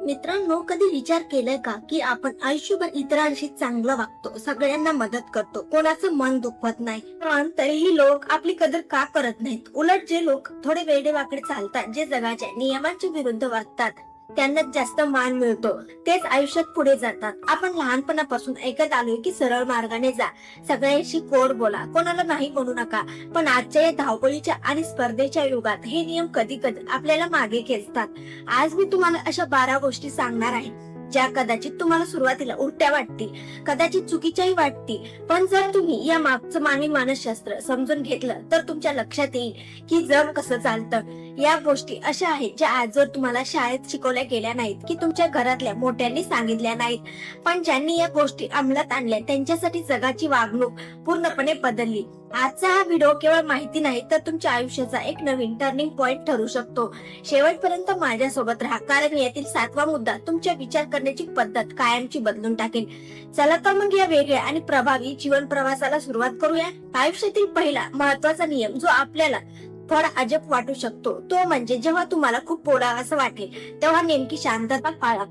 मित्रांनो, कधी विचार केलाय का की आपण आयुष्यभर इतरांशी चांगलं वागतो, सगळ्यांना मदत करतो, कोणाचं मन दुखवत नाही, पण तरीही लोक आपली कदर का करत नाहीत? उलट जे लोक थोडे वेडेवाकडे चालतात, जे जगाच्या नियमांच्या विरुद्ध वागतात, त्यांनाच जास्त मान मिळतो, तेच आयुष्यात पुढे जातात. आपण लहानपणापासून ऐकत आलोय की सरळ मार्गाने जा, सगळ्यांशी गोड बोला, कोणाला नाही म्हणू नका. पण आजच्या या धावपळीच्या आणि स्पर्धेच्या युगात हे नियम कधी कधी आपल्याला मागे खेचतात. आज मी तुम्हाला अशा 12 गोष्टी सांगणार आहे ज्या कदाचित तुम्हाला सुरुवातीला उलट्या वाटतील, कदाचित चुकीच्याही वाटतील, पण जर तुम्ही या मागचं मानवी मानसशास्त्र समजून घेतलं तर तुमच्या लक्षात येईल की जग कसं चालतं. या गोष्टी अशा आहेत ज्या आजवर तुम्हाला शाळेत शिकवल्या गेल्या नाहीत, की तुमच्या घरातल्या मोठ्यांनी सांगितल्या नाहीत, पण ज्यांनी या गोष्टी अंमलात आणल्या त्यांच्यासाठी जगाची वागणूक पूर्णपणे बदलली. आजचा हा व्हिडिओ केवळ माहिती नाही तर तुमच्या आयुष्याचा एक नवीन टर्निंग पॉइंट ठरू शकतो. शेवटपर्यंत माझ्यासोबत राहा, कारण यातील 7वा मुद्दा तुमच्या विचार करण्याची पद्धत कायमची बदलून टाकेल. चला तर मग या वेगळ्या आणि प्रभावी जीवन प्रवासाला सुरुवात करूया. आयुष्यातील पहिला महत्वाचा नियम जो आपल्याला थोडा अजब वाटू शकतो तो म्हणजे जेव्हा तुम्हाला खूप बोलावं असं वाटेल तेव्हा नेमकी शांतता पाळा.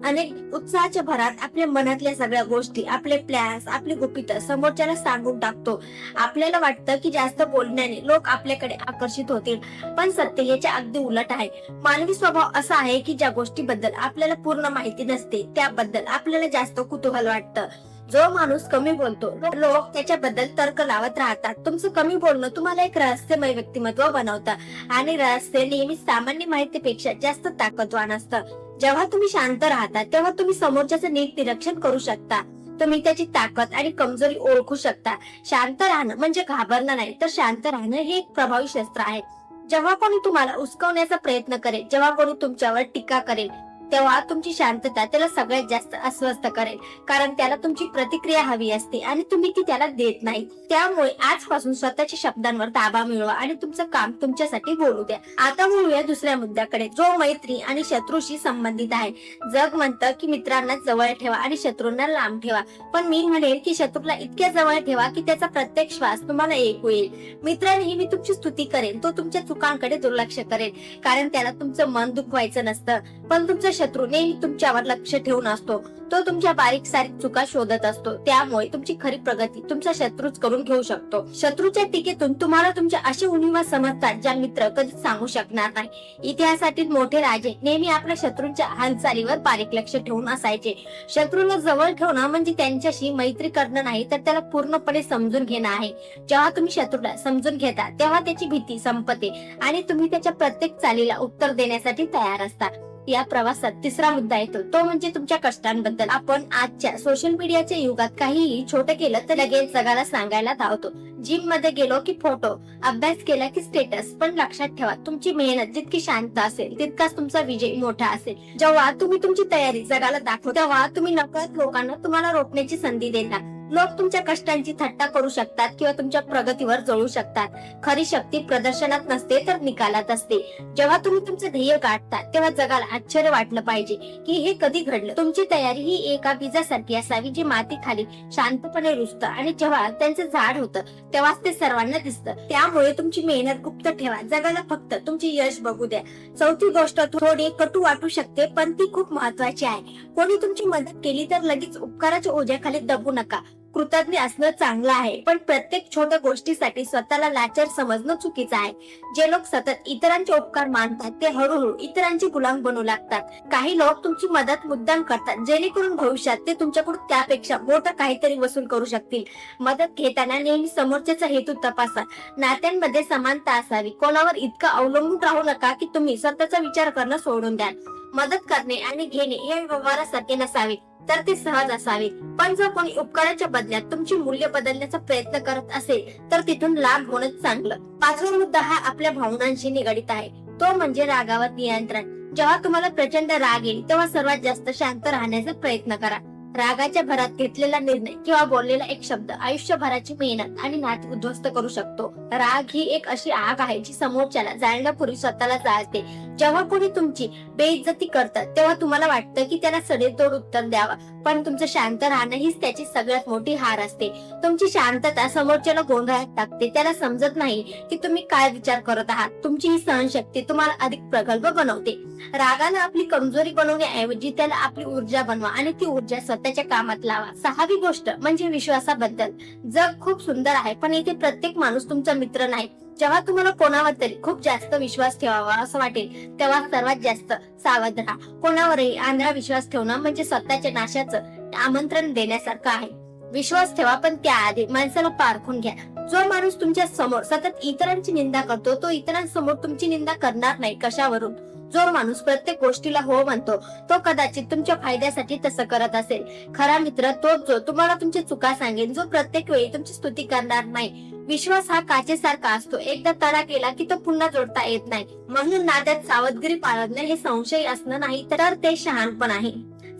अनेक उत्साहाच्या भरात आपल्या मनातल्या सगळ्या गोष्टी, आपले प्लॅन्स, आपली गुपित समोरच्याला सांगून टाकतो. आपल्याला वाटतं की जास्त बोलण्याने लोक आपल्याकडे आकर्षित होतील, पण सत्य याच्या अगदी उलट आहे. मानवी स्वभाव असा आहे की ज्या गोष्टीबद्दल आपल्याला पूर्ण माहिती नसते त्याबद्दल आपल्याला जास्त कुतूहल वाटतं. जो माणूस कमी बोलतो लोक त्याच्याबद्दल तर्क लावत राहतात. तुमचं कमी बोलणं तुम्हाला एक रहस्यमय व्यक्तिमत्व बनवतं आणि रहस्य नेहमी सामान्य माहितीपेक्षा जास्त ताकदवान असतं. जेव्हा तुम्ही शांत राहता तेव्हा तुम्ही समोरच्याचं नीट निरीक्षण करू शकता, तुम्ही त्याची ताकद आणि कमजोरी ओळखू शकता. शांत राहणं म्हणजे घाबरणं नाही, तर शांत राहणं हे एक प्रभावी शस्त्र आहे. जेव्हा कोणी तुम्हाला उस्कवण्याचा प्रयत्न करेल, जेव्हा कोणी तुमच्यावर टीका करेल, तेव्हा तुमची शांतता त्याला सगळ्यात जास्त अस्वस्थ करेल, कारण त्याला तुमची प्रतिक्रिया हवी असते आणि तुम्ही ती त्याला देत नाही. त्यामुळे आजपासून स्वतःच्या शब्दांवर ताबा मिळवा आणि तुमचं काम तुमच्यासाठी बोलू द्या. आता बोलूया दुसऱ्या मुद्द्याकडे, जो मैत्री आणि शत्रूशी संबंधित आहे. जग म्हणतं की मित्रांना जवळ ठेवा आणि शत्रूंना लांब ठेवा, पण मी म्हणेन की शत्रूला इतक्या जवळ ठेवा की त्याचा प्रत्येक श्वास तुम्हाला ऐकू येईल. मित्र नेहमी तुमची स्तुती करेल, तो तुमच्या चुकांकडे दुर्लक्ष करेल, कारण त्याला तुमचं मन दुखवायचं नसतं. पण तुमचा शत्रू नेहमी तुमच्यावर लक्ष ठेवून असतो, तो तुमच्या बारीक सारीक चुका शोधत असतो. त्यामुळे तुमची खरी प्रगती तुमचा शत्रूच करून घेऊ शकतो. शत्रूच्या टीकेतून तुम्हाला तुमच्या अशा उणीवा समजतात ज्या मित्र कधीच सांगू शकणार नाही. इतिहासातील मोठे राजे नेहमी आपल्या शत्रूंच्या हालचालीवर बारीक लक्ष ठेवून असायचे. शत्रूला जवळ ठेवणं म्हणजे त्यांच्याशी मैत्री करणं नाही, तर त्याला पूर्णपणे समजून घेणं आहे. जेव्हा तुम्ही शत्रूला समजून घेता तेव्हा त्याची भीती संपते आणि तुम्ही त्याच्या प्रत्येक चालीला उत्तर देण्यासाठी तयार असता. या प्रवासात तिसरा मुद्दा येतो, तो म्हणजे तुमच्या कष्टांबद्दल. आपण आजच्या सोशल मीडियाच्या युगात काहीही छोटं केलं तर लगेच जगाला सांगायला धावतो. जिम मध्ये गेलो की फोटो, अभ्यास केला की स्टेटस, पण लक्षात ठेवा तुमची मेहनत जितकी शांत असेल तितकाच तुमचा विजय मोठा असेल. जेव्हा तुम्ही तुमची तयारी जगाला दाखवता तेव्हा तुम्ही नकळत लोकांना तुम्हाला रोखण्याची संधी देता. लोक तुमच्या कष्टांची थट्टा करू शकतात किंवा तुमच्या प्रगतीवर जळू शकतात. खरी शक्ती प्रदर्शनात नसते तर निकालात असते. जेव्हा तुम्ही तुमचं ध्येय गाठता तेव्हा जगाला आश्चर्य वाटलं पाहिजे की हे कधी घडलं. तुमची तयारी ही एका बीजासारखी असावी जे मातीखाली शांतपणे रुजतं आणि जेव्हा त्यांचं झाड होतं तेव्हाच ते सर्वांना दिसतं. त्यामुळे तुमची मेहनत गुप्त ठेवा, जगाला फक्त तुमचे यश बघू द्या. चौथी गोष्ट थोडी कटू वाटू शकते पण ती खूप महत्वाची आहे. कोणी तुमची मदत केली तर लगेच उपकाराच्या ओझ्याखाली दबू नका. कृतज्ञ असणं चांगलं आहे, पण प्रत्येक छोट्या गोष्टीसाठी स्वतःला लाचार समजणं चुकीचं आहे. जे लोक सतत इतरांचे उपकार मानतात ते हळूहळू इतरांचे गुलाम बनू लागतात. काही लोक तुमची मदत मुद्दाम करतात जेणेकरून भविष्यात ते तुमच्याकडून त्यापेक्षा मोठं काहीतरी वसूल करू शकतील. मदत घेताना नेहमी समोरच्याचा हेतू तपासा. नात्यांमध्ये समानता असावी. कोणावर इतकं अवलंबून राहू नका की तुम्ही स्वतःचा विचार करणं सोडून द्याल. मदत करणे आणि घेणे हे व्यवहारासारखे नसावे, तर ते सहज असावे. पण जर कोणी उपकाराच्या बदल्यात तुमची मूल्य बदलण्याचा प्रयत्न करत असेल तर तिथून लाभ होणं चांगलं. 5वा मुद्दा हा आपल्या भावनांशी निगडित आहे, तो म्हणजे रागावर नियंत्रण. जेव्हा तुम्हाला प्रचंड राग येईल तेव्हा सर्वात जास्त शांत राहण्याचा प्रयत्न करा. रागाच्या भरात घेतलेला निर्णय किंवा बोललेला एक शब्द आयुष्यभराची मेहनत आणि नाती उद्ध्वस्त करू शकतो. राग ही एक अशी आग आहे जी समोरच्याला जाळण्यापूर्वी स्वतःला जाळते. जेव्हा कोणी तुमची बेइज्जती करतात तेव्हा तुम्हाला वाटतं की त्याला सडेतोड उत्तर द्यावं, पण तुमचं शांत राहणं हीच त्याची सगळ्यात मोठी हार असते. तुमची शांतता समोरच्याला गोंधळात टाकते. त्याला समजत नाही की तुम्ही काय विचार करत आहात. तुमची ही सहनशक्ती तुम्हाला अधिक प्रगल्भ बनवते. रागाला आपली कमजोरी बनवण्याऐवजी त्याला आपली ऊर्जा बनवा आणि ती ऊर्जा स्वतःच्या कामात लावा. 6वी गोष्ट म्हणजे विश्वासाबद्दल. जग खूप सुंदर आहे, पण इथे प्रत्येक माणूस तुमचा मित्र नाही. जेव्हा तुम्हाला कोणावर तरी खूप जास्त विश्वास ठेवावा असं वाटेल तेव्हा सर्वात जास्त सावध राहा. कोणावरही आंधळा विश्वास ठेवणं म्हणजे स्वतःच्या नाशाचं आमंत्रण देण्यासारखं आहे. विश्वास ठेवा, पण त्याआधी माणसाला पारखून घ्या. जो माणूस तुमच्या समोर सतत इतरांची निंदा करतो तो इतरांसमोर तुमची निंदा करणार नाही. कशावरून? जो माणूस प्रत्येक गोष्टीला हो म्हणतो तो कदाचित तुमच्या फायद्यासाठी तसं करत असेल. खरा मित्र तोच जो तुम्हाला तुमच्या चुका सांगेल, जो प्रत्येक वेळी तुमची स्तुती करणार नाही. विश्वास हा काचेसारखा असतो, एकदा तडा केला की तो पुन्हा जोडता येत नाही. म्हणून नात्यात सावधगिरी बाळगणे हे संशय असणं नाही तर ते शहाणपण आहे.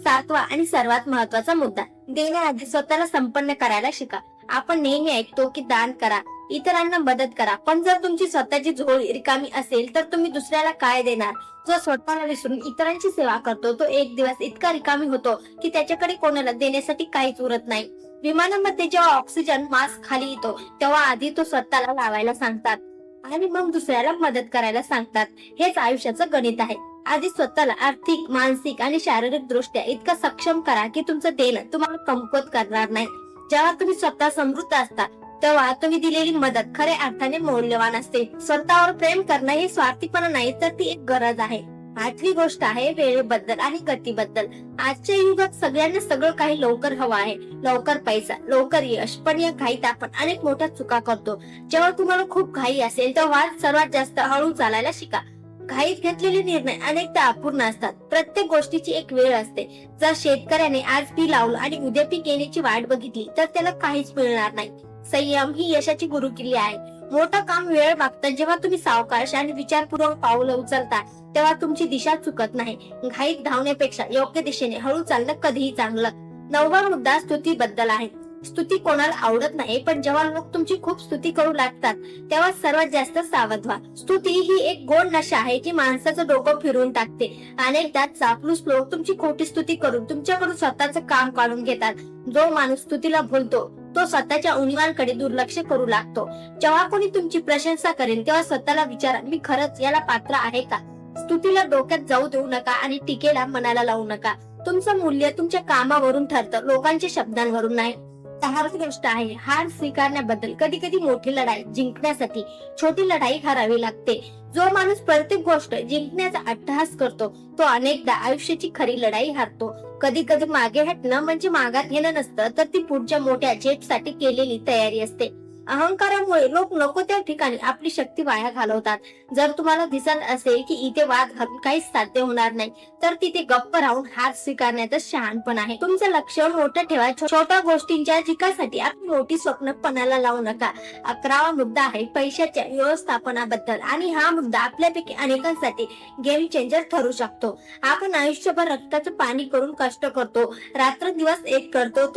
7वा आणि सर्वात महत्वाचा मुद्दा, देण्याआधी स्वतःला संपन्न करायला शिका. आपण नेहमी ऐकतो की दान करा, इतरांना मदत करा, पण जर तुमची स्वतःची झोळी रिकामी असेल तर तुम्ही दुसऱ्याला काय देणार? जो स्वतःला विसरून इतरांची सेवा करतो तो एक दिवस इतका रिकामी होतो की त्याच्याकडे कोणाला देण्यासाठी काहीच उरत नाही. विमानामध्ये जेव्हा ऑक्सिजन मास्क खाली येतो तेव्हा आधी तो स्वतःला लावायला सांगतात आणि मग दुसऱ्याला मदत करायला सांगतात. हेच आयुष्याचं गणित आहे. आधी स्वतःला आर्थिक, मानसिक आणि शारीरिक दृष्ट्या इतकं सक्षम करा की तुमचं देणं तुम्हाला कमकुवत करणार नाही. जेव्हा तुम्ही स्वतः समृद्ध असता तेव्हा तुम्ही दिलेली मदत खऱ्या अर्थाने मौल्यवान असते. स्वतःवर प्रेम करणं हे स्वार्थीपणा नाही तर ती एक गरज आहे. 8वी गोष्ट आहे वेळेबद्दल आणि गतीबद्दल. आजच्या युगात सगळ्यांना सगळं काही लवकर हवं आहे. लवकर पैसा, लवकर यश, पण या घाईत आपण अनेक मोठ्या चुका करतो. जेव्हा तुम्हाला खूप घाई असेल तेव्हा सर्वात जास्त हळू चालायला शिका. घाईत घेतलेले निर्णय अनेकदा अपूर्ण असतात. प्रत्येक गोष्टीची एक वेळ असते. जर शेतकऱ्याने आज बी लावलं आणि उद्या पीक येण्याची वाट बघितली तर त्याला काहीच मिळणार नाही. संयम ही यशाची गुरुकिल्ली आहे. मोठं काम वेळ मागतं. जेव्हा तुम्ही सावकाश आणि विचारपूर्वक पाऊलं उचलता तेव्हा तुमची दिशा चुकत नाही. घाईत धावण्यापेक्षा योग्य दिशेने हळू चालणं कधीही चांगलं. 9वा मुद्दा स्तुतीबद्दल आहे. स्तुती कोणाला आवडत नाही, पण जेव्हा लोक तुमची खूप स्तुती करू लागतात तेव्हा सर्वात जास्त सावध व्हा. स्तुती ही एक गोड नशा आहे जी माणसाचं डोकं फिरवून टाकते. अनेकदा चापलूस लोक तुमची खोटी स्तुती करून तुमच्याकडून स्वतःचं काम काढून घेतात. जो माणूस स्तुतीला भुलतो तो स्वतःच्या उणीवांकडे दुर्लक्ष करू लागतो. जेव्हा कोणी तुमची प्रशंसा करेल तेव्हा स्वतःला विचारा, मी खरंच याला पात्र आहे का? स्तुतीला डोक्यात जाऊ देऊ नका आणि टीकेला मनाला लावू नका. तुमचं मूल्य तुमच्या कामावरून ठरतं, लोकांच्या शब्दांवरून नाही. 10वी गोष्ट आहे हार स्वीकारण्याबद्दल. कधी कधी मोठी लढाई जिंकण्यासाठी छोटी लढाई हरावी लागते. जो माणूस प्रत्येक गोष्ट जिंकण्याचा अट्टहास करतो तो अनेकदा आयुष्याची खरी लढाई हारतो. कधी कधी मागे हटणं म्हणजे मागात घेणं नसतं, तर ती पुढच्या मोठ्या झेपसाठी केलेली तयारी असते. अहंकारामुळे लोक नको त्या ठिकाणी आपली शक्ती वाया घालवतात. जर तुम्हाला दिसत असेल की इथे वाद घालून काहीच साध्य होणार नाही तर तिथे गप्प राहून हार स्वीकारण्याचं शहाणपण आहे. तुमचं लक्ष मोठं ठेवा. छोट्या गोष्टींच्या जिकासाठी आपली मोठी स्वप्न पणाला लावू नका. 11वा मुद्दा आहे पैशाच्या व्यवस्थापनाबद्दल आणि हा मुद्दा आपल्यापैकी अनेकांसाठी गेम चेंजर ठरू शकतो. आपण आयुष्यभर रक्ताचं पाणी करून कष्ट करतो, रात्र दिवस एक करतो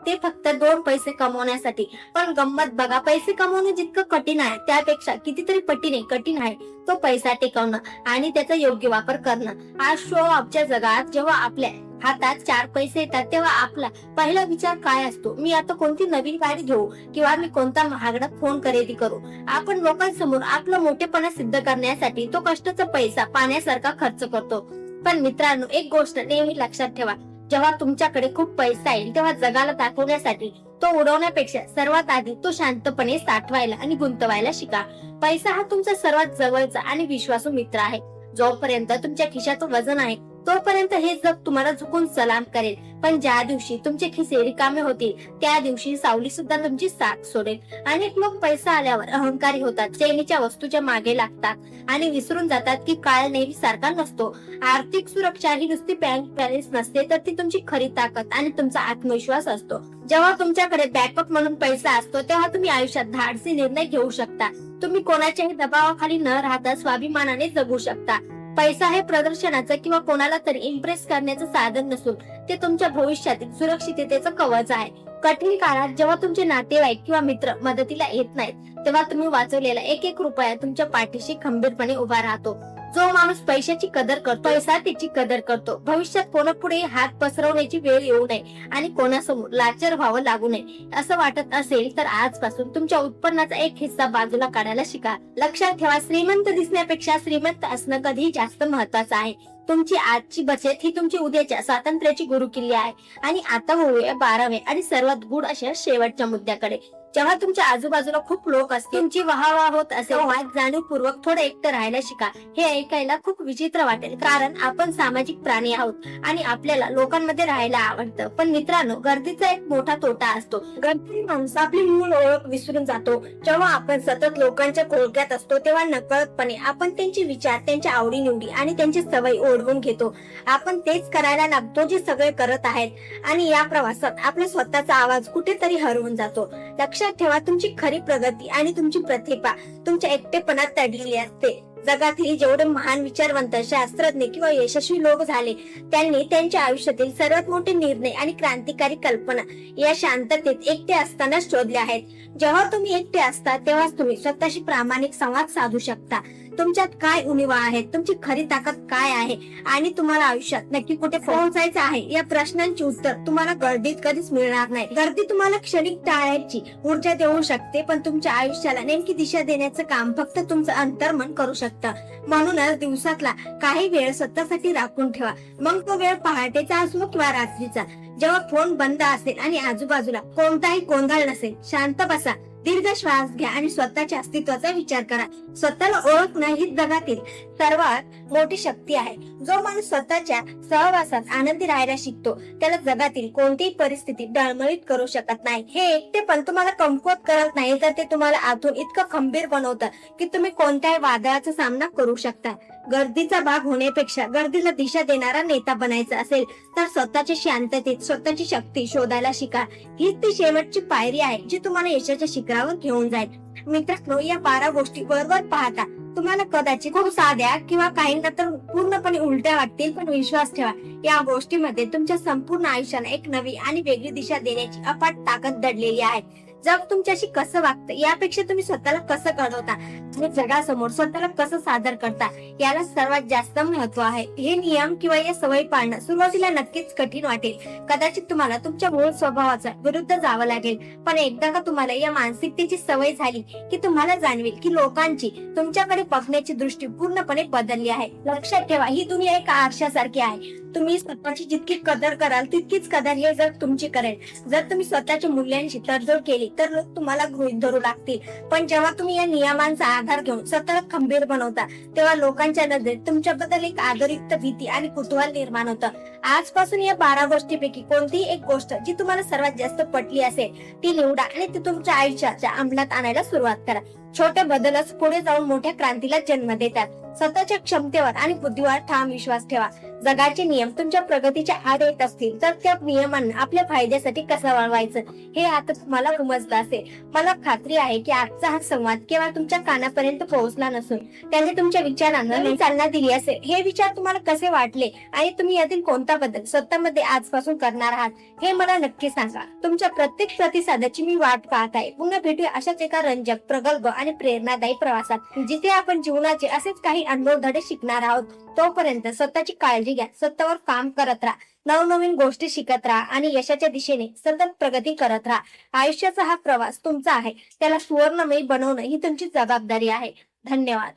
ते फक्त 2 पैसे कमवण्यासाठी. पण गंमत बघा, पैसे कमवणं जितकं कठीण आहे त्यापेक्षा कितीतरी पटीने कठीण आहे तो पैसा टिकवणं आणि त्याचा योग्य वापर करणं. आज शो ऑफच्या जगात जेव्हा आपल्या हातात 4 पैसे येतात तेव्हा आपला पहिला विचार काय असतो? मी आता कोणती नवीन गाडी घेऊ किंवा मी कोणता महागडा फोन खरेदी करू? आपण लोकांसमोर आपला मोठेपणा सिद्ध करण्यासाठी तो कष्टाचा पैसा पाण्यासारखा खर्च करतो. पण मित्रांनो, एक गोष्ट नेहमी लक्षात ठेवा, जेव्हा तुमच्याकडे खूप पैसा येईल तेव्हा जगाला दाखवण्यासाठी तो उडवण्यापेक्षा सर्वात आधी तो शांतपणे साठवायला आणि गुंतवायला शिका. पैसा हा तुमचा सर्वात जवळचा आणि विश्वासू मित्र आहे. जोपर्यंत तुमच्या खिशात वजन आहे तोपर्यंत हे जग तुम्हाला झुकून सलाम करेल. पण ज्या दिवशी तुमचे खिसे रिकामे होतील त्या दिवशी सावली सुद्धा तुमची साथ सोडेल. अनेक लोक पैसा आल्यावर अहंकारी होतात, चैनीच्या वस्तूच्या मागे लागतात आणि विसरून जातात की काळ नेहमी सारखा नसतो. आर्थिक सुरक्षा ही नुसती बँक बॅलन्स नसते, तर ती तुमची खरी ताकद आणि तुमचा आत्मविश्वास असतो. जेव्हा तुमच्याकडे बॅकअप म्हणून पैसा असतो तेव्हा तुम्ही आयुष्यात धाडसी निर्णय घेऊ शकता. तुम्ही कोणाच्याही दबावाखाली न राहता स्वाभिमानाने जगू शकता. पैसा हे प्रदर्शनाचं किंवा कोणाला तरी इम्प्रेस करण्याचं साधन नसून ते तुमच्या भविष्यातील सुरक्षिततेचं कवच आहे. कठीण काळात जेव्हा तुमचे नातेवाईक किंवा मित्र मदतीला येत नाहीत, तेव्हा तुम्ही वाचवलेला एक एक रुपया तुमच्या पाठीशी खंबीरपणे उभा राहतो. जो माणूस पैशाची कदर करतो, पैसा त्याची कदर करतो. भविष्यात कोणापुढे हात पसरवण्याची वेळ येऊ नये आणि कोणासमोर लाचार व्हावं लागू नये असं वाटत असेल तर आजपासून तुमच्या उत्पन्नाचा एक हिस्सा बाजूला काढायला शिका. लक्षात ठेवा, श्रीमंत दिसण्यापेक्षा श्रीमंत असणं कधीही जास्त महत्वाचं आहे. तुमची आजची बचत ही तुमची उद्याच्या स्वातंत्र्याची गुरुकिल्ली आहे. आणि आता होऊया 12वे आणि सर्वात गूढ अशा शेवटच्या मुद्द्याकडे. जेव्हा तुमच्या आजूबाजूला खूप लोक असतील, तुमची वाहवा होत असेल, तेव्हा जाणीवपूर्वक थोडं एकटं राहायला शिका. हे ऐकायला खूप विचित्र वाटेल, कारण आपण सामाजिक प्राणी आहोत आणि आपल्याला लोकांमध्ये राहायला आवडतं. पण मित्रांनो, गर्दीचा एक मोठा तोटा असतो. गर्दी माणूस आपली मूळ ओळख विसरून जातो. जेव्हा आपण सतत लोकांच्या कोळक्यात असतो, तेव्हा नकळतपणे आपण त्यांचे विचार, त्यांच्या आवडीनिवडी आणि त्यांची सवय ओढवून घेतो. आपण तेच करायला लागतो जे सगळे करत आहेत आणि या प्रवासात आपला स्वतःचा आवाज कुठेतरी हरवून जातो. लक्षात ठेवा, तुमची खरी प्रगती आणि तुमची प्रतिभा तुमच्या एकटेपणात दडलेली असते. जगातील जेवढे महान विचारवंत, शास्त्रज्ञ किंवा यशस्वी लोक झाले, त्यांनी त्यांच्या आयुष्यातील सर्वात मोठे निर्णय आणि क्रांतिकारी कल्पना या शांततेत एकटे असताना शोधले आहेत. जेव्हा तुम्ही एकटे असता तेव्हाच तुम्ही स्वतःशी प्रामाणिक संवाद साधू शकता. तुमच्यात काय उणिवा आहेत, तुमची खरी ताकद काय आहे आणि तुम्हाला आयुष्यात नक्की कुठे पोहोचायचं आहे, या प्रश्नांची उत्तर तुम्हाला गर्दीत कधीच मिळणार नाही. गर्दी तुम्हाला क्षणिक टाळायची ऊर्जा देऊ शकते, पण तुमच्या आयुष्याला नेमकी दिशा देण्याचं काम फक्त तुमचं अंतर्मन करू शकतं. म्हणूनच दिवसातला काही वेळ स्वतःसाठी राखून ठेवा. मग तो वेळ पहाटेचा असो किंवा रात्रीचा, जेव्हा फोन बंद असेल आणि आजूबाजूला कोणताही गोंधळ नसेल. शांत बसा, दीर्घ श्वास घ्या आणि स्वतःच्या अस्तित्वाचा विचार करा. स्वतःला ओळखणं ही जगातील सर्वात मोठी शक्ती आहे. जो माणूस स्वतःच्या सहवासात आनंदी राहायला शिकतो, त्याला जगातील कोणतीही परिस्थिती डळमळीत करू शकत नाही. हे एकटे पण तुम्हाला कमकुवत करत नाही, तर ते तुम्हाला आतून इतकं खंबीर बनवतं की तुम्ही कोणत्याही वादळाचा सामना करू शकता. गर्दीचा भाग होण्यापेक्षा गर्दीला दिशा देणारा नेता बनायचा असेल तर स्वतःच्या शांततेत स्वतःची शक्ती शोधायला शिका. हीच ती शेवटची पायरी आहे जी तुम्हाला यशाच्या शिखरावर घेऊन जाईल. मित्रांनो, या 12 गोष्टी बरोबर पाहता तुम्हाला कदाचित खूप साध्या किंवा काहींना तर पूर्णपणे उलट्या वाटतील, पण विश्वास ठेवा, या गोष्टीमध्ये तुमच्या संपूर्ण आयुष्याला एक नवी आणि वेगळी दिशा देण्याची अफाट ताकद दडलेली आहे. जग तुमच्याशी कसं वागतं यापेक्षा तुम्ही स्वतःला कसं घडवता आणि जगासमोर स्वतःला कसं सादर करता याला सर्वात जास्त महत्व आहे. हे नियम किंवा या सवयी पाळणं सुरुवातीला नक्कीच कठीण वाटेल. कदाचित तुम्हाला तुमच्या मूळ स्वभावाचा विरुद्ध जावं लागेल, पण एकदा का तुम्हाला या मानसिकतेची सवय झाली की तुम्हाला जाणवेल की लोकांची तुमच्याकडे बघण्याची दृष्टी पूर्णपणे बदलली आहे. लक्षात ठेवा, ही दुनिया एक आरशासारखी आहे. तुम्ही स्वतःची जितकी कदर कराल तितकीच कदर हे जग तुमची करेल. जर तुम्ही स्वतःच्या मूल्यांशी तडजोड केली तर लोक तुम्हाला गृहीत धरू लागतील, पण जेव्हा तुम्ही या नियमांचा आधार घेऊन स्वतःला खंबीर बनवता, तेव्हा लोकांच्या नजरेत तुमच्याबद्दल एक आदरयुक्त भीती आणि कुतूहल निर्माण होतं. आजपासून या 12 गोष्टींपैकी कोणतीही एक गोष्ट जी तुम्हाला सर्वात जास्त पटली असेल ती निवडा आणि ती तुमच्या आयुष्याच्या अंमलात आणायला सुरुवात करा. छोटे बदलच पुढे जाऊन मोठ्या क्रांतीला जन्म देतात. स्वतःच्या क्षमतेवर आणि बुद्धीवर ठाम विश्वास ठेवा. जगाचे नियम तुमच्या प्रगतीच्या आड येत असतील तर त्या नियमांना आपल्या फायद्यासाठी कसं वळवायचं हे आता तुम्हाला समजलं असेल. मला खात्री आहे की आजचा हा संवाद केवळ तुमच्या कानापर्यंत पोहोचला नसून त्याने तुमच्या विचारांना नवीन चालना दिली असेल. हे विचार तुम्हाला कसे वाटले आणि तुम्ही यातील कोणता बदल स्वतःमध्ये आजपासून करणार आहात हे मला नक्की सांगा. तुमच्या प्रत्येक प्रतिसादाची मी वाट पाहत आहे. पुन्हा भेटूया अशाच एका रंजक, प्रगल्भ आणि प्रेरणादायी प्रवासात, जिथे आपण जीवनाचे असेच काही अनुभव धडे शिकणार आहोत. तोपर्यंत स्वतःची काळजी घ्या, स्वतःवर काम करत राहा, नवनवीन गोष्टी शिकत राहा आणि यशाच्या दिशेने सतत प्रगती करत राहा. आयुष्याचा हा प्रवास तुमचा आहे, त्याला सुवर्णमय बनवणं ही तुमची जबाबदारी आहे. धन्यवाद.